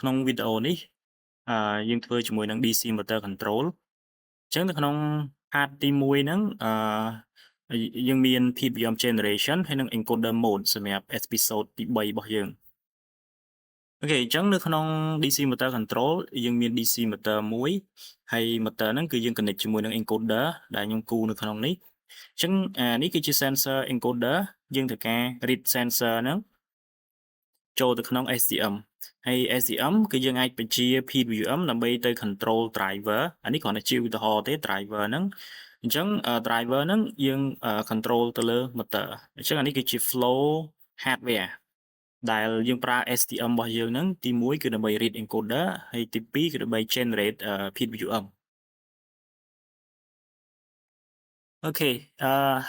ក្នុងវីដេអូនេះយើងធ្វើជាមួយនឹង DC Motor Control អញ្ចឹងនៅក្នុង part ទី1ហ្នឹងយើងមាន PWM Generation ហើយនិង Encoder Mode សម្រាប់ episode ទី3របស់យើងអូខេអញ្ចឹងនៅក្នុង DC Motor Control យើងមាន DC Motor មួយហើយ motor ហ្នឹងគឺយើង connect ជាមួយនឹង encoder ដែលខ្ញុំគូនៅក្នុងនេះអញ្ចឹងនេះគឺជា sensor encoder យើងត្រូវការ read sensor ហ្នឹងចូលទៅក្នុង STM ហើយ STM គឺយើងអាចបញ្ជា PWM ដើម្បីទៅ control driver អានេះគ្រាន់តែជាឧទាហរណ៍ទេ driver ហ្នឹងអញ្ចឹង driver ហ្នឹងយើង control ទៅលើ motor អញ្ចឹងអានេះគឺជា flow hardware ដែលយើងប្រើ STM របស់យើងហ្នឹងទី1គឺដើម្បី read encoder ហើយទី2គឺដើម្បី generate PWM អូខេ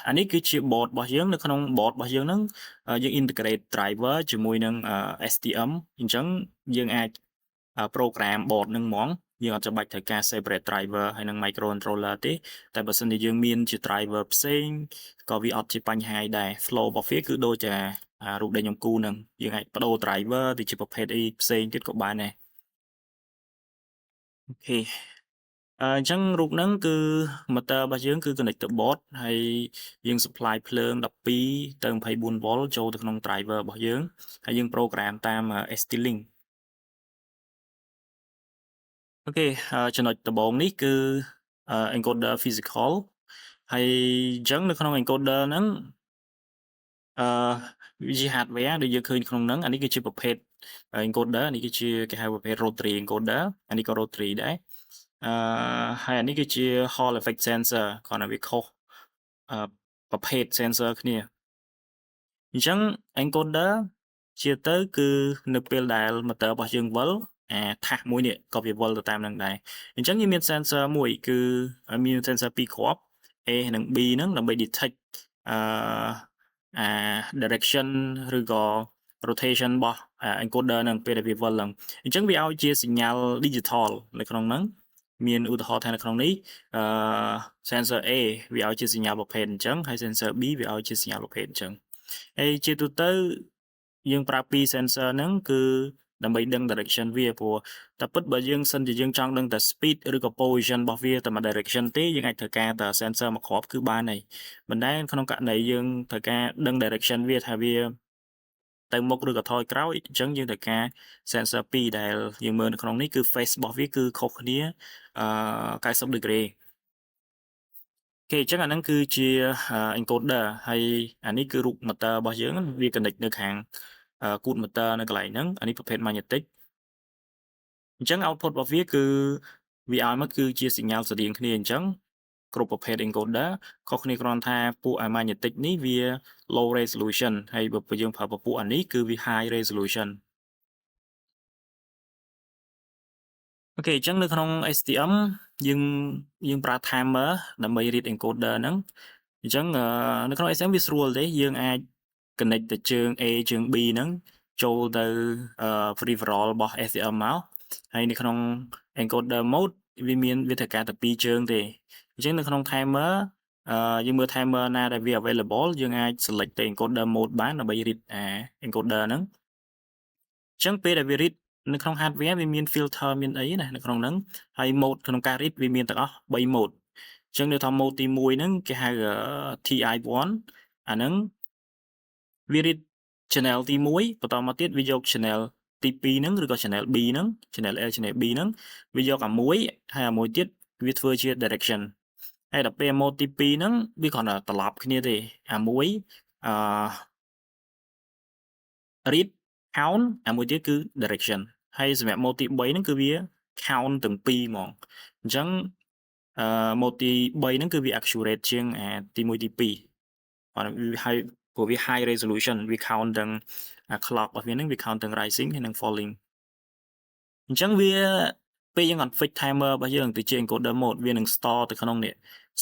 អានេះគឺជា board របស់យើងនៅក្នុង board របស់យើងហ្នឹងយើង integrate driver ជាមួយនឹងSTM អញ្ចឹងយើងអាច program board ហ្នឹងហ្មងយើងអត់ចាំបាច់ត្រូវការ separate driver ហើយនិង microcontroller ទេតែបើសិនជាយើងមានជា driver ផ្សេងក៏វាអត់ជាបញ្ហាអីដែរ flow របស់វាគឺដូចជារូបដែលខ្ញុំគូហ្នឹងយើងអាចបដូរ driver ទៅជាប្រភេទអីផ្សេងទៀតក៏បានដែរអូខេអញ្ចឹងរូបហ្នឹងគឺ motor របស់យើងគឺ connect ទៅ board ហើយយើង supply ភ្លើង12ទៅ24 V ចូលទៅក្នុង driver របស់យើងហើយយើង program តាម ST-Link អូខេចំណុចដំបូងនេះគឺ encoder physical ហើយអញ្ចឹងនៅក្នុង encoder ហ្នឹងវាជា hardware ដែលយើងឃើញក្នុងហ្នឹងអានេះគឺជាប្រភេទ encoder នេះគឺជាគេហៅប្រភេទ rotary encoder អានេះក៏ rotary ដែរហើយអានេះគឺជា Hall effect sensor គ្រាន់តែវាខុសប្រភេទ sensor គ្នាអញ្ចឹង encoder ជាទៅគឺនៅពេលដែល motor របស់យើងវិលថាសមួយនេះក៏វាវិលទៅតាមនឹងដែរអញ្ចឹងយើងមាន sensor មួយគឺមាន sensor 2គ្រាប់ A និង B ហ្នឹងដើម្បី detect អឺdirection ឬក៏ rotation របស់ encoder ហ្នឹងពេលដែលវាវិលហ្នឹងអញ្ចឹងវាឲ្យជាសញ្ញា digital នៅក្នុងហ្នឹងមានឧទាហរណ៍ថានៅក្នុងនេះsensor A វាឲ្យជាសញ្ញាប្រភេទអញ្ចឹងហើយ sensor B វាឲ្យជាសញ្ញាប្រភេទអញ្ចឹងហើយជាទូទៅយើងប្រើពីរ sensor ហ្នឹងគឺដើម្បីដឹង direction វាព្រោះតែពិតបើយើងសិនជាយើងចង់ដឹងតែ speed ឬក៏ position របស់វាតែមួយ direction ទេយើងអាចត្រូវការតែ sensor មួយគ្រាប់គឺបានហើយប៉ុន្តែក្នុងករណីយើងត្រូវការដឹង direction វាថាវាទៅមុខឬក៏ថយក្រោយអញ្ចឹងយើងត្រូវការ sensor 2ដែលយើងមើលនៅក្នុងនេះគឺ face របស់វាគឺខុសគ្នា90 degree អូខេអញ្ចឹងអាហ្នឹងគឺជា encoder ហើយអានេះគឺរូប motor របស់យើងវា connect នៅខាងគូត motor នៅកន្លែងហ្នឹងអានេះប្រភេទ magnetic អញ្ចឹង output របស់វាគឺវាឲ្យមកគឺជាសញ្ញាស្រដៀងគ្នាអញ្ចឹងគ្រប់ប្រភេទ encoder ខុសគ្នាគ្រាន់ថាពួក magnetic នេះវា low resolution ហើយបើយើងប្រើពពួកអានេះគឺវា high resolution អូខេអញ្ចឹងនៅក្នុង STM យើងប្រើ timer ដើម្បី read encoder ហ្នឹងអញ្ចឹងនៅក្នុង STM វាស្រួលទេយើងអាច connect ទៅជើង A ជើង B ហ្នឹងចូលទៅfree for all របស់ STM មកហើយនៅក្នុង encoder mode វាត្រូវការតែ2ជើងទេអញ្ចឹងនៅក្នុង timer យើងមើល timer ណាដែលវា available យើងអាច select ទៅ encoder mode បានដើម្បី read encoder ហ្នឹងអញ្ចឹងពេលដែលវា read នៅក្នុង hardware វាមាន filter មានអីណានៅក្នុងហ្នឹងហើយ mode ក្នុងការ read វាមានទាំងអស់3 mode អញ្ចឹងនៅថា mode ទី1ហ្នឹងគេហៅTI1 អាហ្នឹងវា read channel ទី1បន្តមកទៀតវាយក channel ទី2ហ្នឹងឬក៏ channel B ហ្នឹង channel A channel B ហ្នឹងវាយកអាមួយហើយអាមួយទៀតវាធ្វើជា direction ហើយដល់ពេល mode ទី2ហ្នឹងវាគ្រាន់តែត្រឡប់គ្នាទេអាមួយអឺ read count អាមួយទៀតគឺ direction ហើយសម្រាប់ mode ទី3ហ្នឹងគឺវា count ទាំងពីរហ្មងអញ្ចឹងmode ទី3ហ្នឹងគឺវា accurate ជាងទី1ទី2គាត់វាហើយព្រោះវា high resolution វា count ទាំងclock របស់វាហ្នឹងវា count ទាំង rising ហើយនិង falling អញ្ចឹងវាពេលយើង config timer របស់យើងទៅជា encoder mode វានឹង store ទៅក្នុងនេះ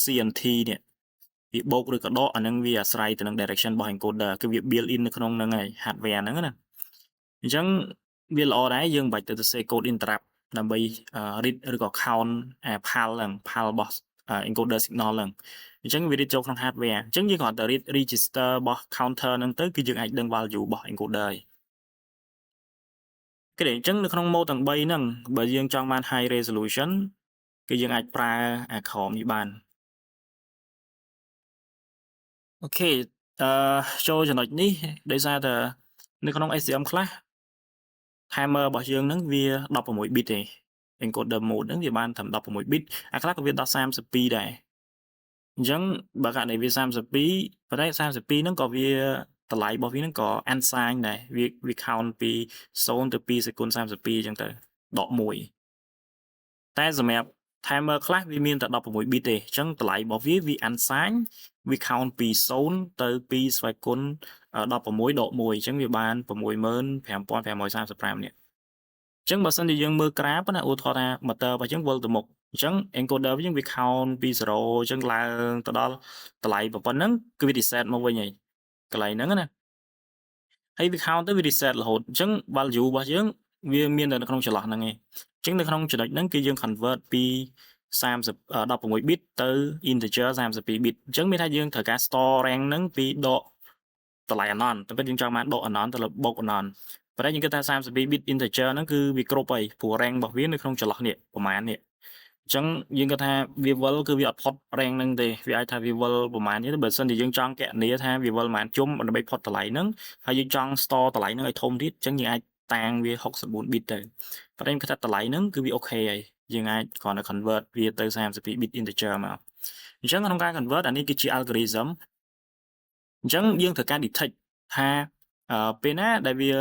CNT នេះវាបូកឬក៏ដកអាហ្នឹងវាអាស្រ័យទៅនឹង direction របស់ encoder គឺវា built in នៅក្នុងហ្នឹងហើយ hardware ហ្នឹងណាអញ្ចឹងវាល្អដែរយើងមិនបាច់ទៅសរសេរ code interrupt ដើម្បី read ឬក៏ count PAL ហ្នឹង PAL របស់ encoder signal ហ្នឹងអញ្ចឹងវា read ចូលក្នុង hardware អញ្ចឹងយើងគ្រាន់តែ read register របស់ counter ហ្នឹងទៅគឺយើងអាចដឹង value របស់ encoder ហើយ cái đểចឹងនៅក្នុង mode ទាំង3ហ្នឹងបើយើងចង់បាន high resolution គឺយើងអាចប្រើអាក្រោមនេះបានអូខេចូលចំណុចនេះដោយសារតែនៅក្នុង SCM ខ្លះ timer របស់យើងហ្នឹងវា16 bit ទេ encoder mode ហ្នឹងវាបានត្រឹម16 bit អាខ្លះក៏វាដល់32ដែរអញ្ចឹងបើករណីវា32ប៉ុន្តែ32ហ្នឹងក៏វាតម្លៃរបស់វាហ្នឹងក៏ unsigned ដែរវា count ពី0ទៅ2សេគុណ32អញ្ចឹងទៅដក1តែសម្រាប់ timer ខ្លះវាមានតែ16 bit ទេអញ្ចឹងតម្លៃរបស់វា unsigned វា count ពី0ទៅ2ស្វ័យគុណ16ដក1អញ្ចឹងវាបាន 65535 នេះអញ្ចឹងបើសិនជាយើងមើលក្រាបណាឧទាហរណ៍ថា motor របស់យើងវិលទៅមុខអញ្ចឹង encoder របស់យើងវា count ពី0អញ្ចឹងឡើងទៅដល់តម្លៃប៉ុណ្ណឹងគឺវា reset មកវិញហើយកន្លែងហ្នឹងណាហើយវា count ទៅវា reset រហូតអញ្ចឹង value របស់យើងវាមានតែនៅក្នុងចន្លោះហ្នឹងឯងអញ្ចឹងនៅក្នុងចំណុចហ្នឹងគឺយើង convert ពី16 bit ទៅ integer 32 bit អញ្ចឹងមានថាយើងត្រូវការ store rank ហ្នឹងពីដកតម្លៃ anon តែពិតយើងចង់បានដក anon ទៅលើបូក anon ប៉ុន្តែយើងគិតថា32 bit integer ហ្នឹងគឺវាគ្រប់ហើយព្រោះ rank របស់វានៅក្នុងចន្លោះនេះប្រហែលនេះអញ្ចឹងយើងគិតថាវាវិលគឺវាអត់ផុត rank ហ្នឹងទេវាអាចថាវាវិលប្រហែលនេះបើសិនជាយើងចង់គណនាថាវាវិលប្រហែលជុំដើម្បីផុតតម្លៃហ្នឹងហើយយើងចង់ store តម្លៃហ្នឹងឲ្យធំទៀតអញ្ចឹងយើងអាចតាំងវា64 bit ទៅប៉ុន្តែខ្ញុំគិតថាតម្លៃហ្នឹងគឺវាអូខេហើយយើងអាចគ្រាន់តែ convert វាទៅ32 bit integer មកអញ្ចឹងក្នុងការ convert អានេះគឺជា algorithm អញ្ចឹងយើងត្រូវការ detect ថាពេលណាដែលវា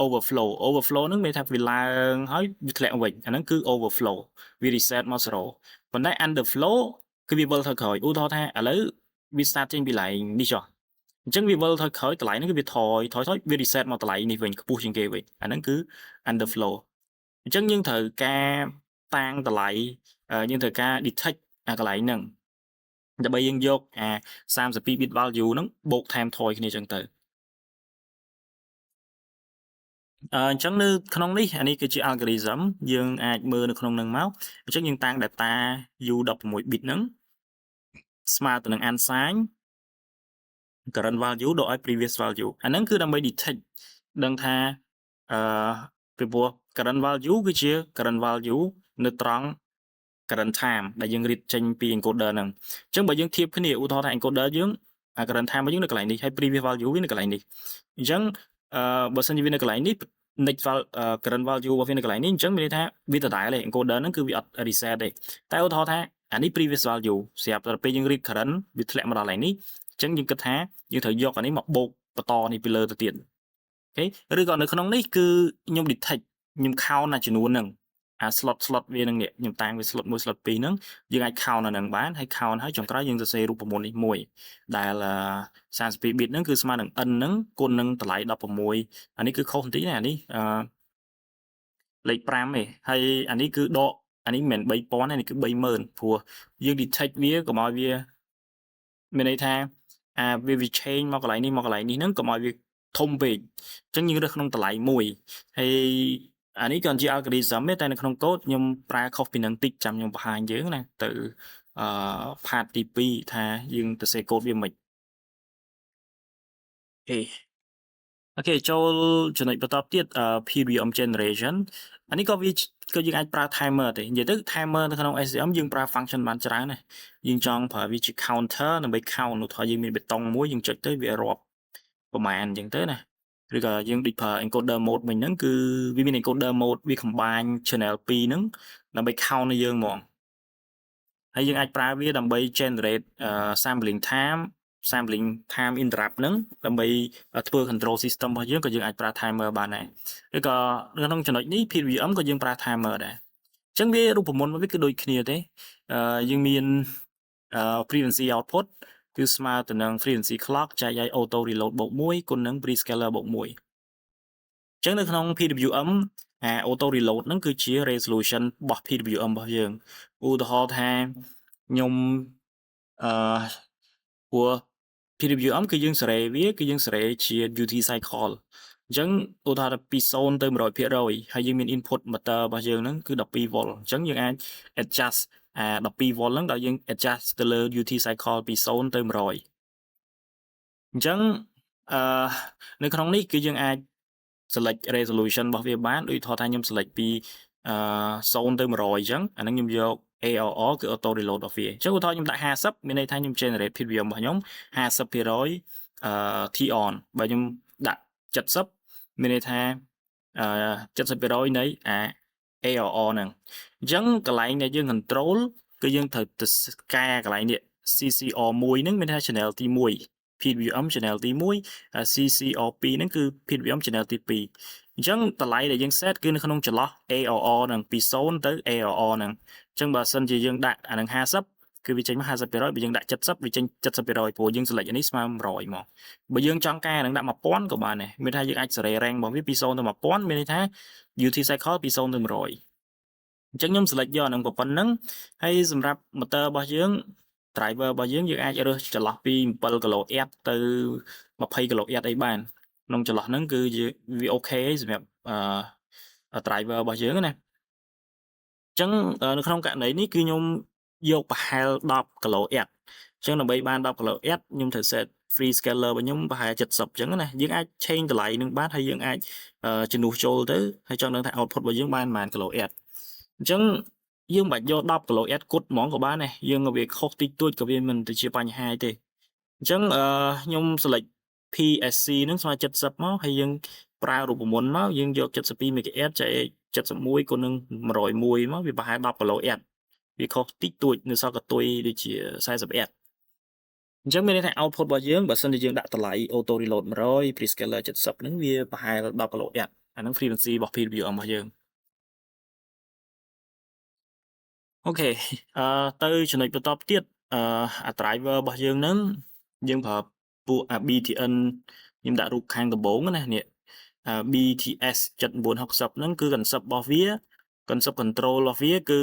overflow ហ្នឹងមានថាវាឡើងហើយវាធ្លាក់វិញអាហ្នឹងគឺ overflow វា reset មក0ប៉ុន្តែ underflow គឺវាវិលទៅក្រោយឧទាហរណ៍ថាឥឡូវវា start ចេញពីកន្លែងនេះចុះអញ្ចឹងវាវិលទៅក្រោយតម្លៃហ្នឹងគឺវាថយវា reset មកតម្លៃនេះវិញខ្ពស់ជាងគេវិញអាហ្នឹងគឺ underflow អញ្ចឹងយើងត្រូវការតាំងតម្លៃយើងត្រូវការ detect អាកន្លែងហ្នឹងដើម្បីយើងយកអា32 bit value ហ្នឹងបូកថែមថយគ្នាអញ្ចឹងទៅអញ្ចឹងនៅក្នុងនេះអានេះគឺជា algorithm យើងអាចមើលនៅក្នុងហ្នឹងមកអញ្ចឹងយើងតាំង data U16 bit ហ្នឹងស្មើទៅនឹង unsigned current value ដកឲ្យ previous value អាហ្នឹងគឺដើម្បី detect ដឹងថាពីព្រោះ current value គឺជា current value នៅត្រង់ current time ដែលយើង read ចេញពី encoder ហ្នឹងអញ្ចឹងបើយើងធៀបគ្នាឧទាហរណ៍ថា encoder យើងcurrent time របស់យើងនៅកន្លែងនេះហើយ previous value វានៅកន្លែងនេះអញ្ចឹងបើសិនជាវានៅកន្លែងនេះ next current value របស់វានៅកន្លែងនេះអញ្ចឹងមានន័យថាវាដដែលទេ encoder ហ្នឹងគឺវាអត់ reset ទេតែឧទាហរណ៍ថាអានេះ previous value ស្រាប់តែពេលយើង read current វាធ្លាក់មកដល់កន្លែងនេះអញ្ចឹងយើងគិតថាយើងត្រូវយកអានេះមកបូកបន្តនេះពីលើទៅទៀតអូខេឬក៏នៅក្នុងនេះគឺខ្ញុំ detect ខ្ញុំ count ចំនួនហ្នឹងអា slot វានឹងនេះខ្ញុំតាំងវា slot 1 slot 2ហ្នឹងយើងអាច count អាហ្នឹងបានហើយ count ហើយចុងក្រោយយើងសរសេររូបមន្តនេះមួយដែល32 bit ហ្នឹងគឺស្មើនឹង n ហ្នឹងគុណនឹងតម្លៃ16អានេះគឺខុសបន្តិចណាអានេះលេខ5ទេហើយអានេះគឺដកអានេះមិនមែន3000ទេនេះគឺ30000ព្រោះយើង detect វាកុំឲ្យវាមានន័យថាវា change មកកន្លែងនេះហ្នឹងកុំឲ្យវាធំពេកអញ្ចឹងយើងរើសក្នុងតម្លៃមួយហើយអានេះក៏ជា algorithm ទេតែនៅក្នុង code ខ្ញុំប្រើខុសពីនឹងតិចចាំខ្ញុំបង្ហាញយើងណាទៅpart ទី2ថាយើងទៅសេ code វាមិនអូខេចូលចំណុចបន្តទៀត PWM generation អានេះក៏យើងអាចប្រើ timer ទេនិយាយទៅ timer នៅក្នុង SCM យើងប្រើ function បានច្រើនណាស់យើងចង់ប្រើវាជា counter ដើម្បី count ឧទាហរណ៍យើងមានបេតុងមួយយើងចុចទៅវារាប់ប្រមាណអញ្ចឹងទៅណាឬក៏យើងដូចប្រើ encoder mode វិញហ្នឹងគឺវាមាន encoder mode វា combine channel 2ហ្នឹងដើម្បី count ឲ្យយើងហ្មងហើយយើងអាចប្រើវាដើម្បី generate sampling time interrupt ហ្នឹងដើម្បីធ្វើ control system របស់យើងក៏យើងអាចប្រើ timer បានដែរឬក៏នៅក្នុងចំណុចនេះ PWM ក៏យើងប្រើ timer ដែរអញ្ចឹងវារូបមន្តរបស់វាគឺដូចគ្នាទេយើងមាន frequency output គឺស្មើទៅនឹង frequency clock ចែកឲ្យ auto reload បូក1គុណនឹង prescaler បូក1អញ្ចឹងនៅក្នុង PWM auto reload ហ្នឹងគឺជា resolution របស់ PWM របស់យើងឧទាហរណ៍ថាខ្ញុំព្រោះ PWM គឺយើងសេរីវាគឺយើងសេរីជា duty cycle អញ្ចឹងឧទាហរណ៍ពី0ទៅ100%ហើយយើងមាន input motor របស់យើងហ្នឹងគឺ12 volt អញ្ចឹងយើងអាច adjust 12 volt ហ្នឹងដល់យើង adjust ទៅលើ duty cycle ពី0ទៅ100អញ្ចឹងនៅក្នុងនេះគឺយើងអាច select resolution របស់វាបានដូចថតថាខ្ញុំ select ពី0 ទៅ 100 អញ្ចឹងអាហ្នឹងខ្ញុំយក ARR គឺ auto reload របស់វាអញ្ចឹងឧទាហរណ៍ខ្ញុំដាក់ 50 មានន័យថាខ្ញុំ generate PWM របស់ខ្ញុំ 50% T on បើខ្ញុំដាក់ 70 មានន័យថា70% នៃ ARR ហ្នឹងអញ្ចឹងកន្លែងដែលយើង control គឺយើងត្រូវទៅការកន្លែងនេះ CCR1 ហ្នឹងមានថា channel ទី1 PWM channel ទី1 CCR2 ហ្នឹងគឺ PWM channel ទី2អញ្ចឹងតម្លៃដែលយើង set គឺនៅក្នុងចន្លោះ ARR ហ្នឹងពី0ទៅ ARR ហ្នឹងអញ្ចឹងបើសិនជាយើងដាក់អាហ្នឹង50គឺវាចេញមក 50% បើយើងដាក់70វាចេញ 70% ព្រោះយើង select អានេះស្មើ100មកបើយើងចង់ការហ្នឹងដាក់1000ក៏បានដែរមានថាយើងអាចសេរី rank របស់វាពី0ទៅ1000មានន័យថា duty cycle ពី0ទៅ100អញ្ចឹងខ្ញុំ select យកអាហ្នឹងប៉ុណ្ណឹងហើយសម្រាប់ motor របស់យើង driver របស់យើងអាចរើសចន្លោះពី7 kW ទៅ20 kW អីបានក្នុងចន្លោះហ្នឹងគឺវាអូខេសម្រាប់driver របស់យើងណាអញ្ចឹងនៅក្នុងករណីនេះគឺខ្ញុំយកប្រហែល10 kW អញ្ចឹងដើម្បីបាន10 kW ខ្ញុំត្រូវ set free scaler របស់ខ្ញុំប្រហែល70អញ្ចឹងណាយើងអាច change តម្លៃនឹងបានហើយយើងអាចជំនួសចូលទៅហើយចង់ដឹងថា output របស់យើងបានប៉ុន្មាន kW អញ្ចឹងយើងមិនបាច់យក10 kW គត់ហ្មងក៏បានដែរយើងវាខុសតិចតួចក៏វាមិនទៅជាបញ្ហាទេអញ្ចឹងខ្ញុំ select PSC ហ្នឹងស្មើ70មកហើយយើងប្រើរូបមន្តមកយើងយក72 MHz ចែក71គុណនឹង101មកវាប្រហែល10 kW វាខុសតិចតួចនៅសល់កតុយដូចជា40 W អញ្ចឹងមានន័យថា output របស់យើងបើសិនជាយើងដាក់តម្លៃ auto reload 100 prescaler 70ហ្នឹងវាប្រហែល10 kW អាហ្នឹង frequency របស់ PWM របស់យើងអូខេទៅចំណុចបន្តទៀតអា driver របស់យើងហ្នឹងយើងប្រើពួក BTN ខ្ញុំដាក់រូបខាងដំបូងណានេះBTS 7960ហ្នឹងគឺ concept របស់វា concept control របស់វាគឺ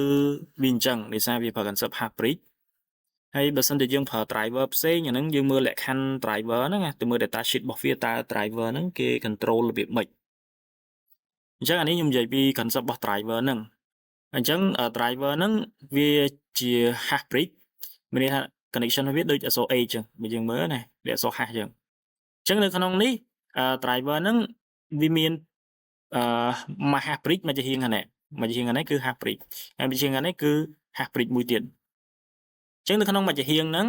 វាអញ្ចឹងដោយសារវាប្រើ concept hybrid ហើយបើសិនជាយើងប្រើ driver ផ្សេងអាហ្នឹងយើងមើលលក្ខខណ្ឌ driver ហ្នឹងទៅមើល data sheet របស់វាតើ driver ហ្នឹងគេ control របៀបម៉េចអញ្ចឹងអានេះខ្ញុំនិយាយពី concept របស់ driver ហ្នឹងអញ្ចឹង driver ហ្នឹងវាជា hybrid មានន័យថា connection របស់វាដូចអក្សរ H អញ្ចឹងបើយើងមើលណាវាអក្សរ hash អញ្ចឹងអញ្ចឹងនៅក្នុងនេះdriver ហ្នឹងវាមានមួយ hybrid មួយជាហៀងខាងនេះគឺ hybrid ហើយមួយជាហៀងខាងនេះគឺ hybrid មួយទៀតអញ្ចឹងនៅក្នុងមួយជាហៀងហ្នឹង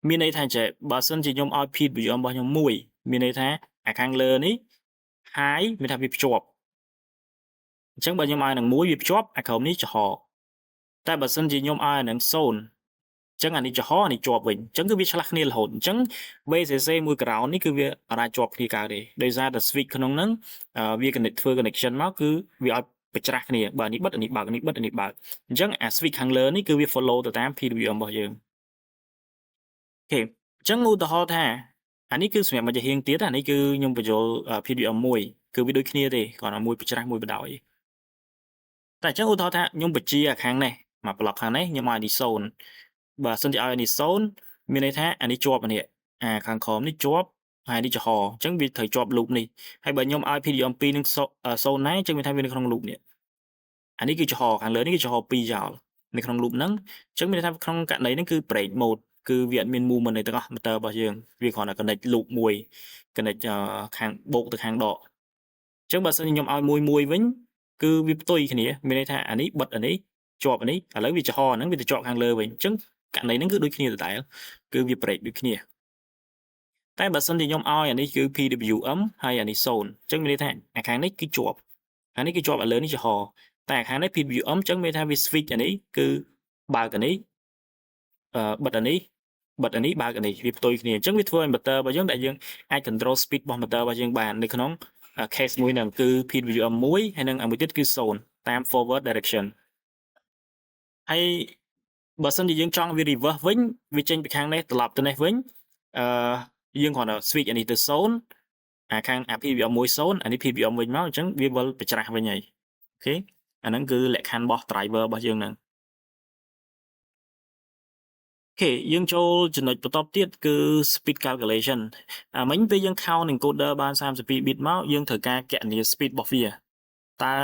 មានន័យថាចេះបើសិនជាខ្ញុំឲ្យ PWM របស់ខ្ញុំមួយមានន័យថាអាខាងលើនេះ high មានថាវាភ្ជាប់អញ្ចឹងបើខ្ញុំឲ្យនឹង1វាភ្ជាប់អាក្រោមនេះចំហតែបើសិនជាខ្ញុំឲ្យនឹង0អញ្ចឹងអានេះចំហអានេះជាប់វិញអញ្ចឹងគឺវាឆ្លាស់គ្នារហូតអញ្ចឹង VCC មួយ ground នេះគឺវាអាចជាប់គ្នាកើតទេដោយសារតែ switch ក្នុងហ្នឹងវា ធ្វើ connection មកគឺវាឲ្យប្រច្រាស់គ្នាបើនេះបិទអានេះបើកអានេះបិទអានេះបើកអញ្ចឹងអា switch ខាងលើនេះគឺវា follow ទៅតាម PWM របស់យើងអូខេអញ្ចឹងឧទាហរណ៍ថាអានេះគឺសម្រាប់មួយជាហៀងទៀតអានេះគឺខ្ញុំបញ្ចូល PWM មួយគឺវាដូចគ្នាទេគ្រាន់តែមួយប្រច្រាស់មួយបដោយតែអញ្ចឹងឧទាហរណ៍ថាខ្ញុំបញ្ជាខាងនេះមក block ខាងនេះខ្ញុំឲ្យនេះ0បើសិនជាឲ្យនេះ0មានន័យថាអានេះជាប់អានេះខាងក្រោមនេះជាប់ហើយនេះចំហអញ្ចឹងវាត្រូវជាប់ loop នេះហើយបើខ្ញុំឲ្យ PWM 2នឹង0ណាអញ្ចឹងមានថាវានៅក្នុង loop នេះអានេះគឺចំហខាងលើនេះគឺចំហ2ចោលនៅក្នុង loop ហ្នឹងអញ្ចឹងមានន័យថាក្នុងករណីហ្នឹងគឺ break mode គឺវាអត់មាន movement ទេទាំងអស់ motor របស់យើងវាគ្រាន់តែ connect loop មួយ connect ខាងបូកទៅខាងដកអញ្ចឹងបើសិនជាខ្ញុំឲ្យមួយវិញគឺវាផ្ទុយគ្នាមានន័យថាអានេះបិទអានេះជាប់អានេះឥឡូវវាចំហហ្នឹងវាទៅជាប់ខាងលើវិញអញ្ចឹងករណីហ្នឹងគឺដូចគ្នាដដែលគឺវា break ដូចគ្នាតែបើសិនជាខ្ញុំឲ្យអានេះគឺ PWM ហើយអានេះ0អញ្ចឹងមានន័យថាអាខាងនេះគឺជាប់អានេះគឺជាប់ឥឡូវនេះចំហតែអាខាងនេះ PWM អញ្ចឹងមានថាវា switch អានេះគឺបើកអានេះបិទអានេះបិទអានេះបើកអានេះវាផ្ទុយគ្នាអញ្ចឹងវាធ្វើឲ្យ motor របស់យើងដែលយើងអាច control speed របស់ motor របស់យើងបាននៅក្នុង case មួយហ្នឹងគឺ PWM មួយហើយនឹងមួយទៀតគឺ0តាម forward direction ហើយបើសិនជាយើងចង់វា reverse វិញវាចេញពីខាងនេះត្រឡប់ទៅនេះវិញយើងគ្រាន់តែ switch អានេះទៅ0ខាង PWM មួយ0អានេះ PWM វិញមកអញ្ចឹងវាវិលប្រច្រាស់វិញហើយអូខេអាហ្នឹងគឺលក្ខខណ្ឌរបស់ driver របស់យើងហ្នឹងអូខេយើងចូលចំណុចបន្តទៀតគឺ speed calculation មិញពេលយើង count encoder បាន32 bit មកយើងត្រូវការគណនា speed របស់វាតើ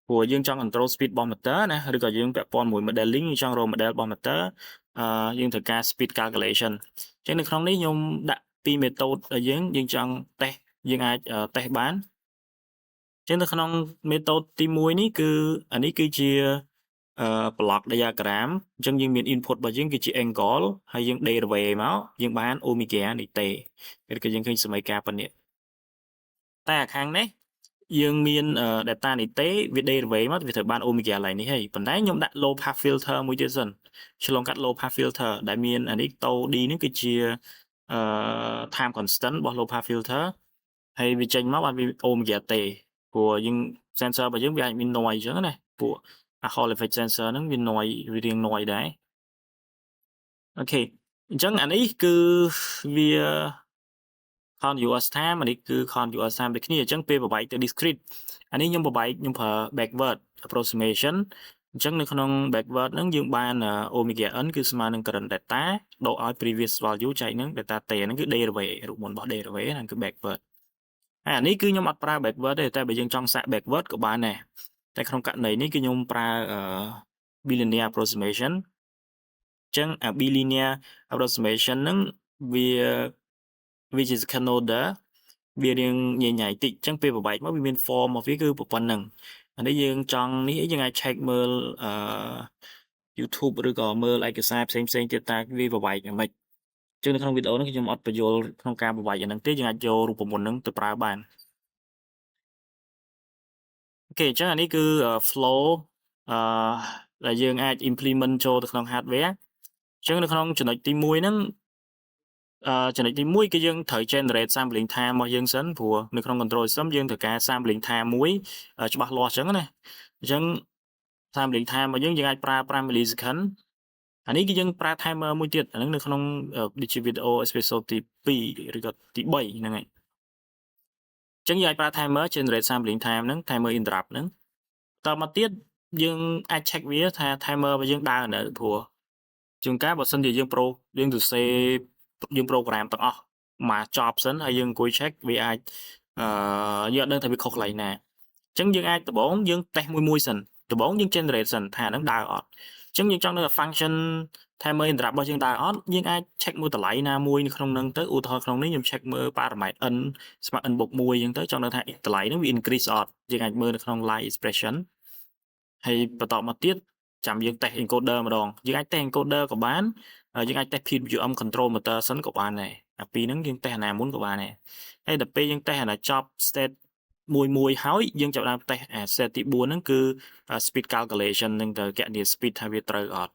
ព្រោះយើងចង់ control speed របស់ motor ណាឬក៏យើងពាក់ព័ន្ធមួយ modeling យើងចង់រក model របស់ motor យើងត្រូវការ speed calculation អញ្ចឹងនៅក្នុងនេះខ្ញុំដាក់ពី method ដែលយើងចង់ test យើងអាច test បាន ចឹងនៅក្នុង method ទី1នេះគឺអានេះគឺជាblock diagram អញ្ចឹងយើងមាន input របស់យើងគឺជា angle ហើយយើង derive មកយើងបាន omega នេះទេគឺយើងឃើញសមីការប៉ុណ្នេះតែអាខាងនេះយើងមាន data នេះទេវា derive មកវាត្រូវបាន omega ឡើងនេះហើយប៉ុន្តែខ្ញុំដាក់ low pass filter មួយទៀតសិនឆ្លងកាត់ low pass filter ដែលមានអានេះតូ D នេះគឺជា time constant របស់ low pass filter ហើយវាចេញមកបានវា omega ទេព្រោះយើង sensor របស់យើងវាអាចមាន noise អញ្ចឹងណាពួកអា Hall effect sensor ហ្នឹងវា noise វារៀង noise ដែរអូខេអញ្ចឹងអានេះគឺវា continuous time អានេះគឺ continuous time ដូចគ្នាអញ្ចឹងពេលប្របែកទៅ discrete អានេះខ្ញុំប្របែកខ្ញុំប្រើ backward approximation អញ្ចឹងនៅក្នុង backward ហ្នឹងយើងបាន omega n គឺស្មើនឹង current data ដកឲ្យ previous value ចែកនឹង data t ហ្នឹងគឺ derivative រូបមន្តរបស់ derivative ហ្នឹងគឺ backward ហើយអានេះគឺខ្ញុំអត់ប្រើ backward ទេតែបើយើងចង់សាក backward ក៏បានដែរតែក្នុងករណីនេះគឺខ្ញុំប្រើ bilinear approximation អញ្ចឹងអា bilinear approximation ហ្នឹងវាជា second order វារៀងញញ៉ៃតិចអញ្ចឹងពេលប្របែកមកវាមាន form របស់វាគឺប៉ុណ្្នឹងអានេះយើងចង់នេះយើងអាច check មើលYouTube ឬក៏មើលឯកសារផ្សេងទៀតតើវាប្របែកយ៉ាងម៉េចអញ្ចឹងនៅក្នុងវីដេអូនេះខ្ញុំអត់បញ្យល់ក្នុងការប្របែកអាហ្នឹងទេយើងអាចយករូបមន្តហ្នឹងទៅប្រើបានអូខេអញ្ចឹងអានេះគឺ flow ដែលយើងអាច implement ចូលទៅក្នុង hardware អញ្ចឹងនៅក្នុងចំណុចទី1ហ្នឹងចំណុចទី1គឺយើងត្រូវ generate sampling time របស់យើងសិនព្រោះនៅក្នុង control system យើងត្រូវការ sampling time មួយច្បាស់លាស់អញ្ចឹងណាអញ្ចឹង sampling time របស់យើងអាចប្រើ5 millisecond អានេះគឺយើងប្រើ timer មួយទៀតអាហ្នឹងនៅក្នុង digital video episode ទី2ឬក៏ទី3ហ្នឹងហើយអញ្ចឹងយើងអាចប្រើ timer generate sampling time ហ្នឹង timer interrupt ហ្នឹងតមកទៀតយើងអាច check វាថា timer របស់យើងដើរនៅព្រោះជួនកាលបើសិនជាយើងសរសេរយើង program ទាំងអស់មកចប់សិនហើយយើងអង្គុយ check វាអាចយើងអត់ដឹងថាវាខុសកន្លែងណាអញ្ចឹងយើងអាចដំបូងយើង test មួយសិនដំបូងយើង generate សិនថាហ្នឹងដើរអត់អញ្ចឹងយើងចង់ដឹងថា function timer interrupt របស់យើងដើរអត់យើងអាច check មើលតម្លៃណាមួយនៅក្នុងហ្នឹងទៅឧទាហរណ៍ក្នុងនេះខ្ញុំ check មើល parameter n ស្មើ n + 1អញ្ចឹងទៅចង់ដឹងថាតម្លៃហ្នឹងវា increase អត់យើងអាចមើលនៅក្នុង line expression ហើយបន្តមកទៀតចាំយើង test encoder ម្ដងយើងអាច test encoder ក៏បានយើងអាច test PWM control motor សិនក៏បានដែរអាពីរហ្នឹងយើង test អាណាមុនក៏បានដែរហើយដល់ពេលយើង test អាណាចប់ state មួយហើយយើងចាប់ដើម test អា state ទី4ហ្នឹងគឺ speed calculation នឹងទៅគណនា speed ថាវាត្រូវអត់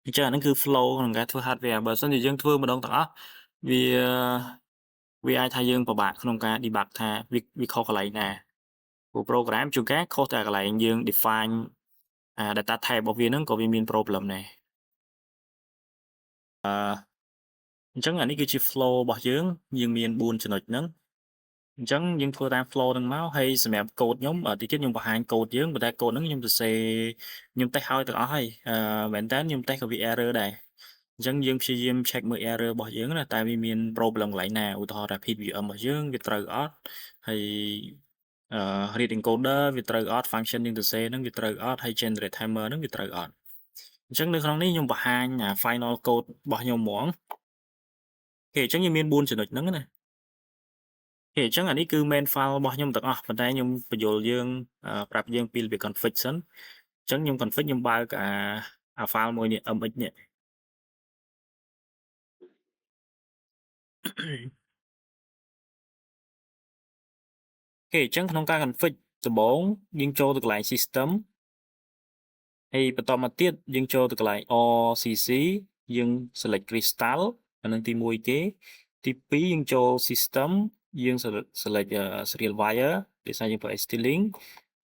អញ្ចឹងអាហ្នឹងគឺ flow ក្នុងការធ្វើ hardware បើមិនជាយើងធ្វើម្ដងទាំងអស់វាអាចថាយើងពិបាកក្នុងការ debug ថាវាខុសកន្លែងណាព្រោះ program ជួនកាលខុសតែកន្លែងយើង define data type របស់វាហ្នឹងក៏វាមាន problem ដែរអញ្ចឹងអានេះគឺជា flow របស់យើងមាន4ចំណុចហ្នឹងអញ្ចឹងយើងធ្វើតាម flow ហ្នឹងមកហើយសម្រាប់ code ខ្ញុំតិចទៀតខ្ញុំបង្ហាញ code យើងប៉ុន្តែ code ហ្នឹងខ្ញុំសរសេរខ្ញុំ test ឲ្យទាំងអស់ហើយមែនតើខ្ញុំ test ក៏វា error ដែរអញ្ចឹងយើងព្យាយាម check មើល error របស់យើងណាតើវាមាន problem កន្លែងណាឧទាហរណ៍ថា PWM របស់យើងវាត្រូវអត់ហើយ read encoder វាត្រូវអត់ function យើងសរសេរហ្នឹងវាត្រូវអត់ហើយ generate timer ហ្នឹងវាត្រូវអត់អញ្ចឹងនៅក្នុងនេះខ្ញុំបង្ហាញ final code របស់ខ្ញុំហ្មងអូខេអញ្ចឹងយើងមាន4ចំណុចហ្នឹងណាអូខេអញ្ចឹងអានេះគឺ main file របស់ខ្ញុំទាំងអស់ប៉ុន្តែខ្ញុំបញ្យល់យើងប្រាប់យើងពីរបៀប config សិនអញ្ចឹងខ្ញុំ config ខ្ញុំបើកអា file មួយនេះ mx នេះអូខេអញ្ចឹងក្នុងការ config ដំបូងយើងចូលទៅកន្លែង system ហើយបន្តមកទៀតយើងចូលទៅកន្លែង RCC យើង select crystal អានឹងទី1ទេទី2យើងចូល system យើង select serial wire ដោយសារយើងប្រើ ST-Link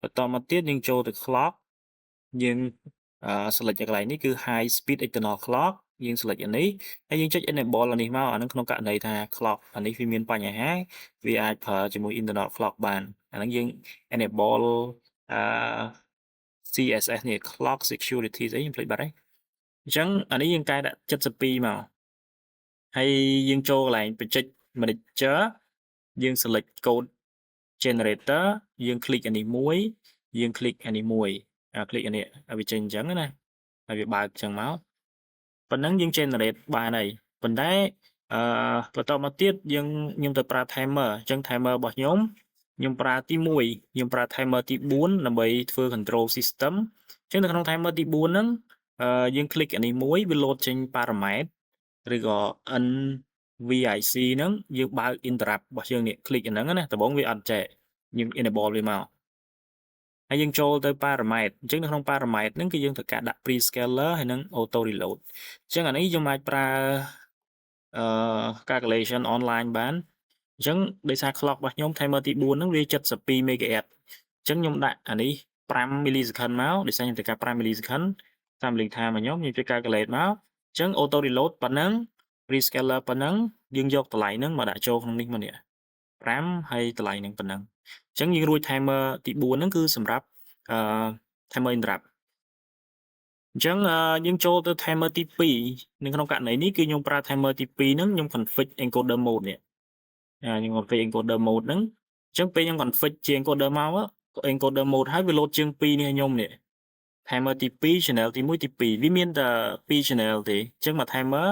បន្តមកទៀតយើងចូលទៅ clock យើង select កន្លែងនេះគឺ high speed external clock យើង select អានេះហើយយើងចុច enable អានេះមកអានឹងក្នុងករណីថា clock អានេះវាមានបញ្ហាវាអាចប្រើជាមួយ internal clock បានអានឹងយើង enable CSS នេះ clock security ស្អីខ្ញុំភ្លេចបាត់ហើយអញ្ចឹងអានេះយើងកែដាក់72មកហើយយើងចូលកន្លែងបញ្ចុច manager យើង select code generator យើង click អានេះមួយយើង click អានេះមួយ click អានេះឲ្យវាចេញអញ្ចឹងណាហើយវាបើកអញ្ចឹងមកប៉ុណ្ណឹងយើង generate បានហើយប៉ុន្តែបន្តមកទៀតខ្ញុំទៅប្រើ timer អញ្ចឹង timer របស់ខ្ញុំ ខ្ញុំប្រើទី1ខ្ញុំប្រើ timer ទី4ដើម្បីធ្វើ control system អញ្ចឹងនៅក្នុង timer ទី4ហ្នឹងយើង click អានេះមួយវា load ចេញ parameter ឬក៏ NVIC ហ្នឹងយើងបើក interrupt របស់យើងនេះ click អាហ្នឹងណាដំបូងវាអត់ចែកយើង enable វាមកហើយយើងចូលទៅ parameter អញ្ចឹងនៅក្នុង parameter ហ្នឹងគឺយើងត្រូវការដាក់ prescaler ហើយនិង auto reload អញ្ចឹងអានេះយើងអាចប្រើcalculation online បានអញ្ចឹងដោយសារ clock របស់ខ្ញុំ timer ទី4ហ្នឹងវា72 MHz អញ្ចឹងខ្ញុំដាក់អានេះ5 millisecond មកដោយសារខ្ញុំត្រូវការ5 millisecond sampling time របស់ខ្ញុំជួយ calculate មកអញ្ចឹង auto reload ប៉ុណ្ណឹង prescaler ប៉ុណ្ណឹងយើងយកតម្លៃហ្នឹងមកដាក់ចូលក្នុងនេះមកនេះ5ហើយតម្លៃហ្នឹងប៉ុណ្ណឹងអញ្ចឹងយើងរួច timer ទី4ហ្នឹងគឺសម្រាប់timer interrupt អញ្ចឹងយើងចូលទៅ timer ទី2នៅក្នុងករណីនេះគឺខ្ញុំប្រើ timer ទី2ហ្នឹងខ្ញុំ config encoder mode នេះខ្ញុំ config encoder mode ហ្នឹងអញ្ចឹងពេលខ្ញុំ config ជា encoder មក encoder mode ហើយវា load ជាង2នេះឲ្យខ្ញុំនេះ timer ទី2 channel ទី1ទី2វាមានតែ2 channel ទេអញ្ចឹងមួយ timer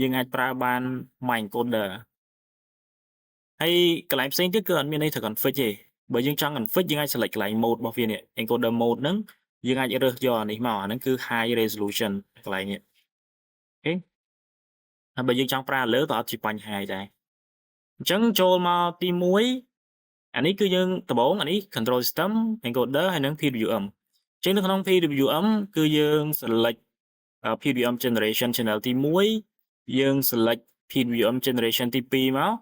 យើងអាចប្រើបានមួយ encoder ហើយកន្លែងផ្សេងទៀតគឺអត់មានអីត្រូវ config ទេបើយើងចង់ config យើងអាច select កន្លែង mode របស់វានេះ encoder mode ហ្នឹងយើងអាចរើសយកអានេះមកអាហ្នឹងគឺ high resolution កន្លែងនេះអូខេហើយបើយើងចង់ប្រើលើក៏អត់ជាបញ្ហាដែរអញ្ចឹងចូលមកទី1អានេះគឺយើងដំបូងអានេះ control system encoder ហើយនិង PWM អញ្ចឹងនៅក្នុង PWM គឺយើង select PWM generation channel ទី1យើង select PWM generation ទី2មក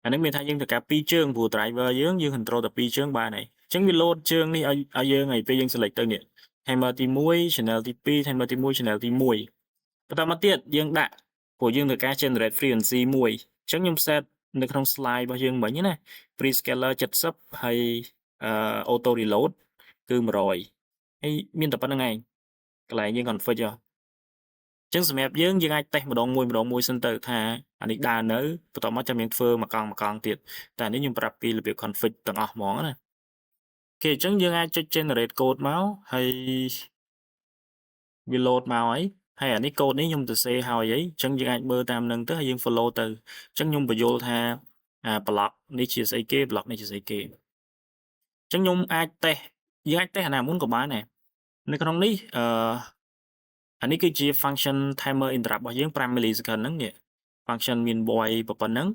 អានេះមានថាយើងត្រូវការ2ជើងព្រោះ driver យើង control តែ2ជើងបានហើយអញ្ចឹងវា load ជើងនេះឲ្យយើងហើយពេលយើង select ទៅនេះ timer ទី1 channel ទី2 timer ទី1 channel ទី1បន្តមកទៀតយើងដាក់ព្រោះយើងត្រូវការ generate frequency មួយអញ្ចឹងខ្ញុំ set នៅក្នុង slide របស់យើងមិញណា prescaler 70ហើយauto reload គឺ100ហើយមានតែប៉ុណ្្នឹងឯងកន្លែងយើង config ចុះអញ្ចឹងសម្រាប់យើងអាចតេស្តម្ដងមួយសិនទៅថាអានេះដើរនៅបន្តមកចាំយើងធ្វើមួយកង់ទៀតតែនេះខ្ញុំប្រាប់ពីរបៀប config ទាំងអស់ហ្មងណាអូខេអញ្ចឹងយើងអាចចុច generate code មកហើយវា load មកហើយអានេះ code នេះខ្ញុំទៅ save ហើយអញ្ចឹងយើងអាចមើលតាមនឹងទៅហើយយើង follow ទៅអញ្ចឹងខ្ញុំបញ្យល់ថាblock នេះជាស្អីគេ block នេះជាស្អីគេអញ្ចឹងខ្ញុំអាចតេស្តយើងអាចតេស្តអាណាមុនក៏បានដែរនៅក្នុងនេះអានេះគឺជា function timer interrupt របស់យើង5 millisecond ហ្នឹងនេះ function មាន void ប៉ុណ្ណឹង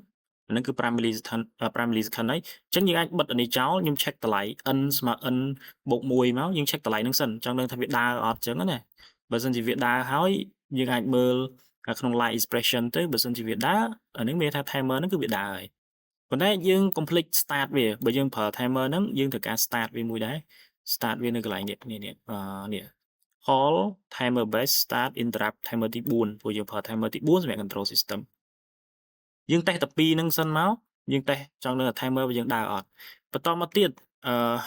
អាហ្នឹងគឺ5 millisecond 5 millisecond ហើយអញ្ចឹងយើងអាចបិទអានេះចោលខ្ញុំ check តម្លៃ n ស្មើ n + 1មកយើង check តម្លៃហ្នឹងសិនចង់ដឹងថាវាដើរអត់អញ្ចឹងណាបើសិនជាវាដើរហើយយើងអាចមើលក្នុង line expression ទៅបើសិនជាវាដើរអានេះមានថា timer ហ្នឹងគឺវាដើរហើយប៉ុន្តែយើង complete start វាបើយើងប្រើ timer ហ្នឹងយើងត្រូវការ start វាមួយដែរ start វានៅកន្លែងនេះនេះ call timer base start interrupt timer ទី4ព្រោះយើងប្រើ timer ទី4សម្រាប់ control system យើងតេស្តតែ2ហ្នឹងសិនមកយើងតេស្តចង់ដឹងថា timer របស់យើងដើរអត់បន្តមកទៀត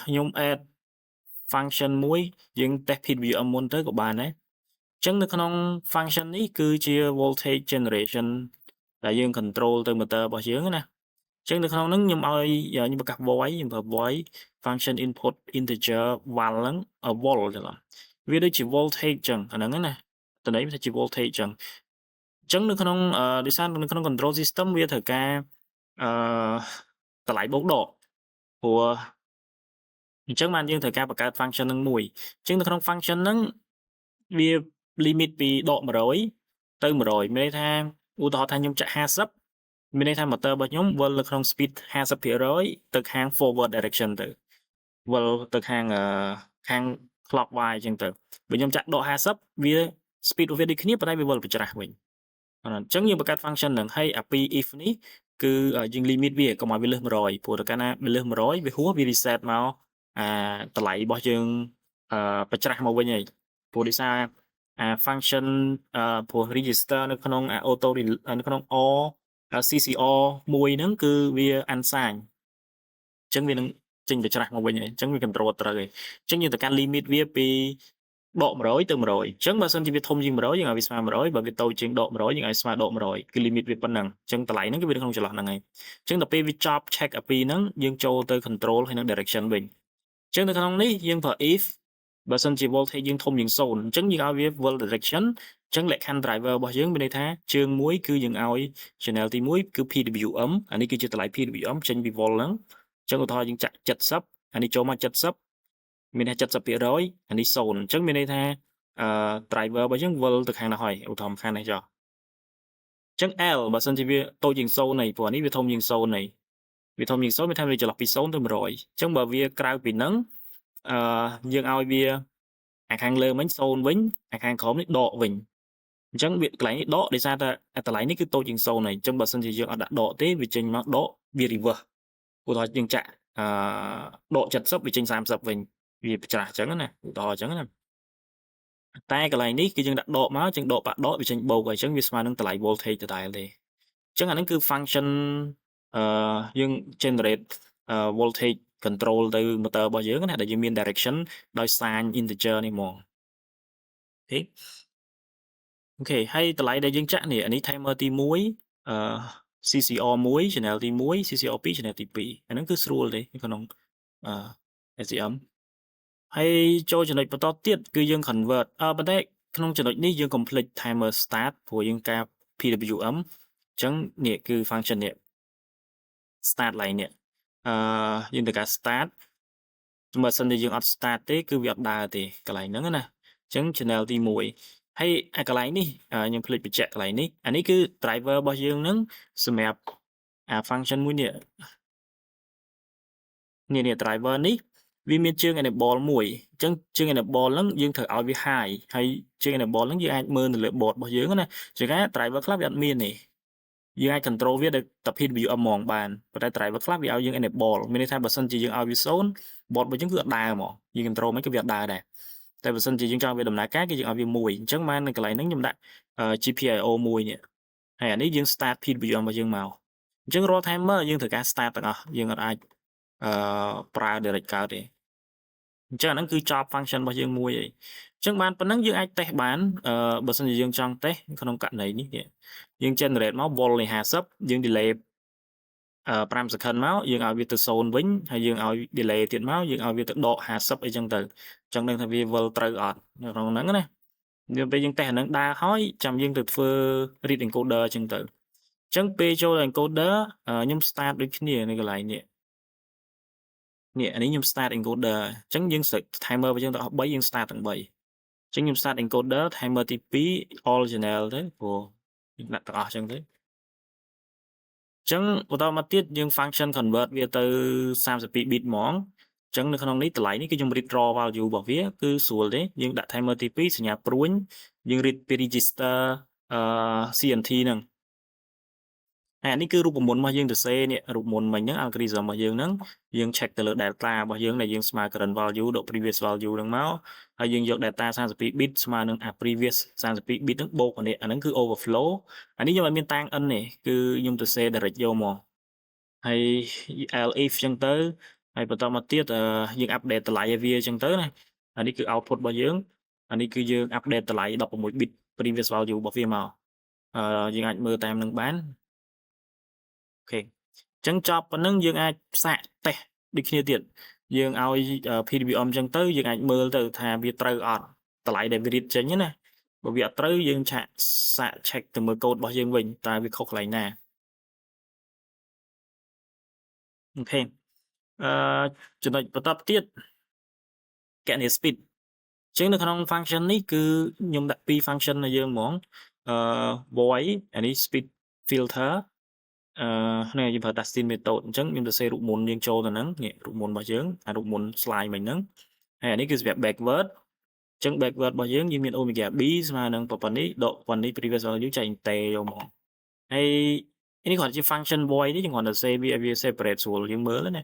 ខ្ញុំ add function មួយយើងតេស្ត PWM មុនទៅក៏បានដែរអញ្ចឹងនៅក្នុង function នេះគឺជា voltage generation ដែលយើង control ទៅ motor របស់យើងណាអញ្ចឹងនៅក្នុងហ្នឹងខ្ញុំឲ្យខ្ញុំប្រកាស void ខ្ញុំប្រើ void function input integer val ហ្នឹង vol ចឹងវាដូចជា voltage ចឹងអាហ្នឹងណាតន័យថាជា voltage ចឹងអញ្ចឹងនៅក្នុងដោយសារនៅក្នុង control system វាត្រូវការតម្លៃបូកដកព្រោះអញ្ចឹងបានយើងត្រូវការបង្កើត function ហ្នឹងមួយអញ្ចឹងនៅក្នុង function ហ្នឹងវា limit ពីដក100ទៅ100មានន័យថាឧទាហរណ៍ថាខ្ញុំចាក់50មានន័យថា motor របស់ខ្ញុំវិលនៅក្នុង speed 50% ទៅខាង forward direction ទៅវិលទៅខាង clockwise អញ្ចឹងទៅបើខ្ញុំចាក់ដក50វា speed របស់វាដូចគ្នាប៉ុន្តែវាវិលប្រច្រាស់វិញអញ្ចឹងយើងបង្កើត function ហ្នឹងហើយអាពី if នេះគឺយើង limit វាកុំឲ្យវាលើស100ព្រោះតែកាលណាវាលើស100វាហួសវា reset មកតម្លៃរបស់យើងប្រច្រាស់មកវិញហើយព្រោះដោយសារfunction ព្រោះ register នៅក្នុង auto នៅក្នុង or CCR មួយហ្នឹងគឺវា unsigned អញ្ចឹងវានឹងចេញប្រច្រាស់មកវិញហើយអញ្ចឹងវា control ត្រូវហើយអញ្ចឹងយើងត្រូវការ limit វាពីដក100ទៅ100អញ្ចឹងបើសិនជាវាធំជាង100យើងឲ្យវាស្មើ100បើវាតូចជាងដក100យើងឲ្យស្មើដក100គឺ limit វាប៉ុណ្ណឹងអញ្ចឹងតម្លៃហ្នឹងគឺវានៅក្នុងចន្លោះហ្នឹងហើយអញ្ចឹងដល់ពេលវាចប់ check អាពីរហ្នឹងយើងចូលទៅ control ហើយនឹង direction វិញអញ្ចឹងនៅក្នុងនេះយើងប្រើ if បើសិនជា voltage យើងធំជាង0អញ្ចឹងយើងឲ្យវា will direction អញ្ចឹងលក្ខខណ្ឌ driver របស់យើងមានន័យថាជើងមួយគឺយើងឲ្យ channel ទី1គឺ PWM អានេះគឺជាតម្លៃ PWM ចេញពី volt ហ្នឹង ចឹងឧទាហរណ៍យើងចាក់70អានេះចូលមក70មានន័យថា70%អានេះ0អញ្ចឹងមានន័យថាdriver របស់យើងវិលទៅខាងណាហើយឧទាហរណ៍ខាងនេះចុះអញ្ចឹង L បើសិនជាវាតូចជាង0នៃព្រោះនេះវាធំជាង0នៃវាធំជាង0មានថាវាចន្លោះពី0ទៅ100អញ្ចឹងបើវាក្រៅពីហ្នឹងអឺយើងឲ្យវាអាខាងលើមិញ0វិញអាខាងក្រោមនេះដកវិញអញ្ចឹងវាកន្លែងនេះដកដោយសារតែតម្លៃនេះគឺតូចជាង0ហើយអញ្ចឹងបើសិនជាយើងអត់ដាក់ដកទេវាចេញមកដកវា reverse ឧទាហរណ៍យើងចាក់ដក70វាចេញ30វិញវាច្រាស់អញ្ចឹងណាឧទាហរណ៍អញ្ចឹងណាតែកន្លែងនេះគឺយើងដាក់ដកមកចឹងដកបាក់ដកវាចេញបូកហើយអញ្ចឹងវាស្មើនឹងតម្លៃ voltage ដដែលទេអញ្ចឹងអាហ្នឹងគឺ function យើង generate voltage control ទៅ motor របស់យើងណាដែលយើងមាន direction ដោយ sign integer នេះហ្មងអូខេហើយតម្លៃដែលយើងចាក់នេះអានេះ timer ទី1CCR 1 channel ទី1 CCR 2 channel ទី2អាហ្នឹងគឺស្រួលទេក្នុងSCM ហើយចូលចំណុចបន្តទៀតគឺយើង convert ប៉ុន្តែក្នុងចំណុចនេះយើងកុំភ្លេច timer start ព្រោះយើងការ PWM អញ្ចឹងនេះគឺ function នេះ start ឡើងនេះយើងត្រូវការ start បើសិនជាយើងអត់ start ទេគឺវាអត់ដើរទេកន្លែងហ្នឹងណាអញ្ចឹង channel ទី1ហើយកន្លែងនេះខ្ញុំភ្លេចបញ្ជាក់កន្លែងនេះអានេះគឺ driver របស់យើងហ្នឹងសម្រាប់function មួយនេះdriver នេះវាមានជើង enable មួយអញ្ចឹងជើង enable ហ្នឹងយើងត្រូវឲ្យវា high ហើយជើង enable ហ្នឹងយើងអាចមើលនៅលើ board របស់យើងណាជាការ driver ខ្លះវាអត់មានទេយើងអាច control វាដោយតែ PWM ហ្មងបានប៉ុន្តែ driver ខ្លះវាឲ្យយើង enable មានន័យថាបើសិនជាយើងឲ្យវា0 board របស់យើងគឺអត់ដើរហ្មងយើង control មិនគឺវាអត់ដើរដែរតែបើសិនជាយើងចង់វាដំណើរការគឺយើងឲ្យវា1អញ្ចឹងបាននៅកន្លែងហ្នឹងខ្ញុំដាក់ GPIO 1នេះហើយអានេះយើង start PWM របស់យើងមកអញ្ចឹងរាល់ timer យើងត្រូវការ start ទាំងអស់យើងអត់អាចប្រើ direct កើតទេអញ្ចឹងអាហ្នឹងគឺចប់ function របស់យើងមួយហើយអញ្ចឹងបានប៉ុណ្ណឹងយើងអាច test បានបើសិនជាយើងចង់ test ក្នុងករណីនេះយើង generate មក volt នេះ50យើង delay 5 second មកយើងឲ្យវាទៅ0វិញហើយយើងឲ្យ delay ទៀតមកយើងឲ្យវាទៅដក50អីចឹងទៅអញ្ចឹងដឹងថាវាវិលត្រូវអត់នៅក្នុងហ្នឹងណាយើងពេលយើង test អាហ្នឹងដើរហើយចាំយើងទៅធ្វើ read encoder អញ្ចឹងទៅអញ្ចឹងពេលចូល encoder ខ្ញុំ start ដូចគ្នានៅកន្លែងនេះអានេះខ្ញុំ start encoder អញ្ចឹងយើងស្រេច timer របស់យើងទាំងអស់3យើង start ទាំង3អញ្ចឹងខ្ញុំ start encoder timer ទី2 all channel ទៅព្រោះយើងដាក់ទាំងអស់អញ្ចឹងទៅអញ្ចឹងបន្តមកទៀតយើង function convert វាទៅ32 bit ហ្មងអញ្ចឹងនៅក្នុងនេះតម្លៃនេះគឺខ្ញុំ read raw value របស់វាគឺស្រួលទេយើងដាក់ timer ទី2សញ្ញាព្រួញយើង read ពី register CNT ហ្នឹងហើយអានេះគឺរូបមន្តរបស់យើងទៅសេនេះរូបមន្តមិញហ្នឹង algorithm របស់យើងហ្នឹងយើង check ទៅលើ data របស់យើងដែលយើងស្មើ current value ដក previous value ហ្នឹងមកហើយយើងយក data 32 bit ស្មើនឹងprevious 32 bit ហ្នឹងបូកអានេះអាហ្នឹងគឺ overflow អានេះខ្ញុំអត់មានតាំង n ទេគឺខ្ញុំទៅសេ direct យកមកហើយ elif ចឹងទៅហើយបន្តមកទៀតយើង update តម្លៃឲ្យវាចឹងទៅណាអានេះគឺ output របស់យើងអានេះគឺយើង update តម្លៃ16 bit previous value របស់វាមកយើងអាចមើលតាមនឹងបានអូខេអញ្ចឹងចប់ប៉ុណ្ណឹងយើងអាចសាកតេស្តដូចគ្នាទៀតយើងឲ្យ PWM អញ្ចឹងទៅយើងអាចមើលទៅថាវាត្រូវអត់តម្លៃដែលវារៀបចេញណាបើវាអត់ត្រូវយើងឆាកសាក check ទៅមើលកូដរបស់យើងវិញតើវាខុសកន្លែងណាអូខេចំណុចបន្តទៀតគណនា speed អញ្ចឹងនៅក្នុង function នេះគឺខ្ញុំដាក់ពីរ function ឲ្យយើងហ្មងvoid អានេះ speed filter នេះយើងប្រើ Dustin method អញ្ចឹងខ្ញុំទៅសេរូបមន្តយើងចូលទៅហ្នឹងនេះរូបមន្តរបស់យើងរូបមន្ត slide មិញហ្នឹងហើយអានេះគឺសម្រាប់ backward អញ្ចឹង backward របស់យើងមាន omega b ស្មើនឹងប៉ុណ្នេះដកប៉ុណ្នេះ previous value ចែកតេយកមកហើយនេះគ្រាន់តែជា function void ទេយើងគ្រាន់តែ save វា separate ស្រួលយើងមើលណា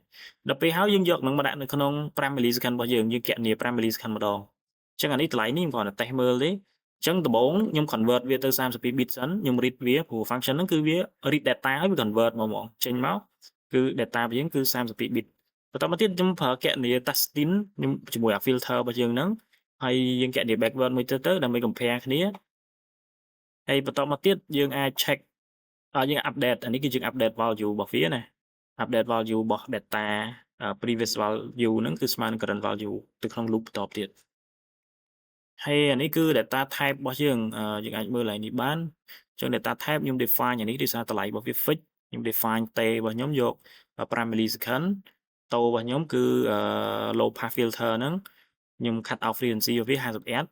ដល់ពេលហើយយើងយកនឹងមកដាក់នៅក្នុង5 millisecond របស់យើងគណនា5 millisecond ម្ដងអញ្ចឹងអានេះតម្លៃនេះខ្ញុំគ្រាន់តែ test មើលទេអញ្ចឹងដំបូងខ្ញុំ convert វាទៅ32 bit សិនខ្ញុំ read វាព្រោះ function ហ្នឹងគឺវា read data ហើយវា convert មកហ្មងចេញមកគឺ data របស់យើងគឺ32 bit បន្តមកទៀតខ្ញុំប្រើគណនា Dustin ខ្ញុំជាមួយ filter របស់យើងហ្នឹងហើយយើងគណនា backward មួយទៅដើម្បី compare គ្នាហើយបន្តមកទៀតយើងអាច check យើង update អានេះគឺយើង update value របស់វាណា update value របស់ data previous value ហ្នឹងគឺស្មើនឹង current value ទៅក្នុង loop បន្តទៀតហើយអានេះគឺ data type របស់យើងយើងអាចមើលឡើងនេះបានអញ្ចឹង data type ខ្ញុំ define អានេះដោយសារតម្លៃរបស់វា fix ខ្ញុំ define t របស់ខ្ញុំយក5 millisecond តូរបស់ខ្ញុំគឺ low pass filter ហ្នឹងខ្ញុំ cut off frequency របស់វា 50Hz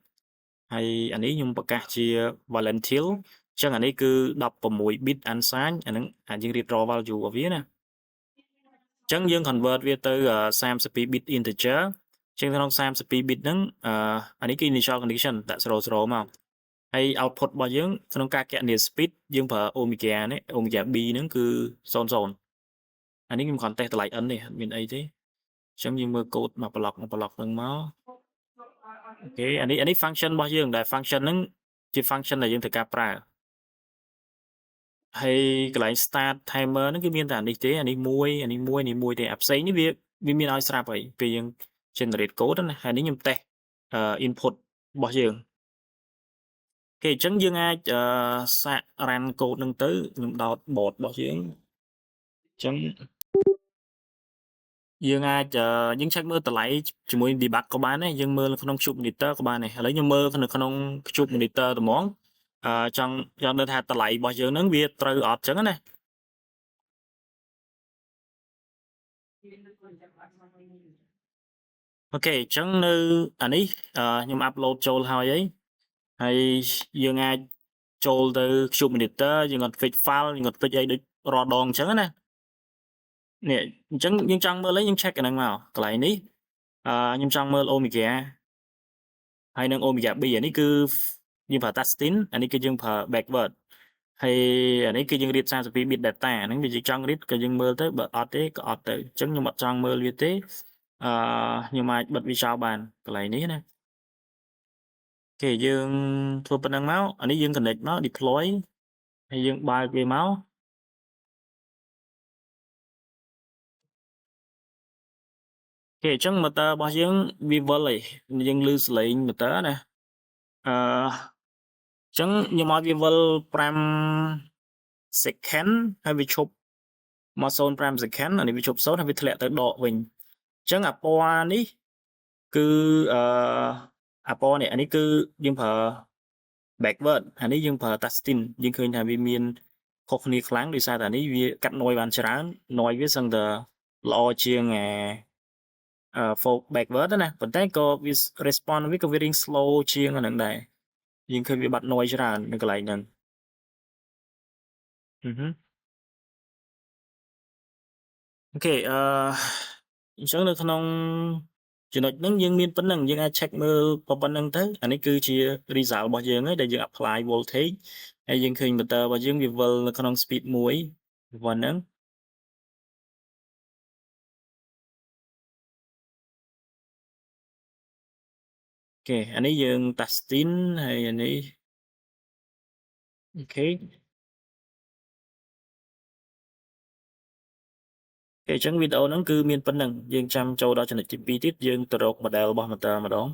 ហើយអានេះខ្ញុំប្រកាសជា volatile អញ្ចឹងអានេះគឺ16 bit unsigned អាហ្នឹងយើងរៀបរាល់ value របស់វាណាអញ្ចឹងយើង convert វាទៅ32 bit integer អញ្ចឹងក្នុង32 bit ហ្នឹងអានេះគឺ initial condition ដាក់0មកហើយ output របស់យើងក្នុងការគណនា speed យើងប្រើ omega នេះ omega b ហ្នឹងគឺ00អានេះខ្ញុំគ្រាន់តេស្តតម្លៃ n ទេអត់មានអីទេអញ្ចឹងយើងមើល code មួយ block ហ្នឹងមកអូខេអានេះ function របស់យើងដែល function ហ្នឹងជា function ដែលយើងត្រូវការប្រើហើយកន្លែង start timer ហ្នឹងគឺមានតែអានេះទេអានេះមួយទេអាផ្សេងនេះវាមានឲ្យស្រាប់ហើយពេលយើង generate code ណាហើយនេះខ្ញុំតេស្តinput របស់យើងអូខេអញ្ចឹងយើងអាចសាក run code ហ្នឹងទៅខ្ញុំដោត board របស់យើងអញ្ចឹងយើងអាចយើង check មើលតម្លៃជាមួយ debug ក៏បានដែរយើងមើលក្នុង cube monitor ក៏បានដែរឥឡូវខ្ញុំមើលនៅក្នុង cube monitor ត្មងចង់ដឹងថាតម្លៃរបស់យើងហ្នឹងវាត្រូវអត់អញ្ចឹងណាអូខេអញ្ចឹងនៅអានេះខ្ញុំ upload ចូលហើយហើយយើងអាចចូលទៅ cube monitor យើងអត់ fix file យើងអត់ fix អីដូចរាល់ដងអញ្ចឹងណានេះអញ្ចឹងយើងចង់មើលអីយើង check អាហ្នឹងមកកន្លែងនេះខ្ញុំចង់មើល omega ហើយនឹង omega b អានេះគឺយើងប្រើ Tastin អានេះគឺយើងប្រើ backward ហើយអានេះគឺយើងរៀប32 bit data អាហ្នឹងវាចង់រៀបក៏យើងមើលទៅបើអត់ទេក៏អត់ទៅអញ្ចឹងខ្ញុំអត់ចង់មើលវាទេខ្ញុំអាចបិទវាចោលបានកន្លែងនេះណាអូខេយើងធ្វើប៉ុណ្ណឹងមកអានេះយើង connect មក deploy ហើយយើងបើកវាមកអូខេអញ្ចឹង motor របស់យើងវាវិលហើយយើងឮសលេង motor ណាអញ្ចឹងខ្ញុំឲ្យវាវិល5 second ហើយវាឈប់មក0.5 second អានេះវាឈប់0ហើយវាធ្លាក់ទៅដកវិញអញ្ចឹងអាពណ៌នេះគឺអាពណ៌នេះអានេះគឺយើងប្រើ backward អានេះយើងប្រើ Tastin យើងឃើញថាវាមានខុសគ្នាខ្លាំងដោយសារតែនេះវាកាត់ noise បានច្រើន noise វាសឹងតែល្អជាងfolk backward ណាប៉ុន្តែក៏វា response វាក៏វារៀង slow ជាងអាហ្នឹងដែរយើងឃើញវាបាត់ noise ច្រើននៅកន្លែងហ្នឹងអូខេអញ្ចឹងនៅក្នុងចំណុចហ្នឹងយើងមានប៉ុណ្្នឹងយើងអាច check មើលប៉ុណ្្នឹងទៅអានេះគឺជា result របស់យើងហើយដែលយើង apply voltage ហើយយើងឃើញ motor របស់យើងវាវិលនៅក្នុង speed 1ប៉ុណ្ណឹងអូខេអានេះយើង Tastin ហើយអានេះអូខេអញ្ចឹងវីដេអូហ្នឹងគឺមានប៉ុណ្្នឹងយើងចាំចូលដល់ចំណុចទី2ទៀតយើងទៅរក model របស់ motor ម្ដង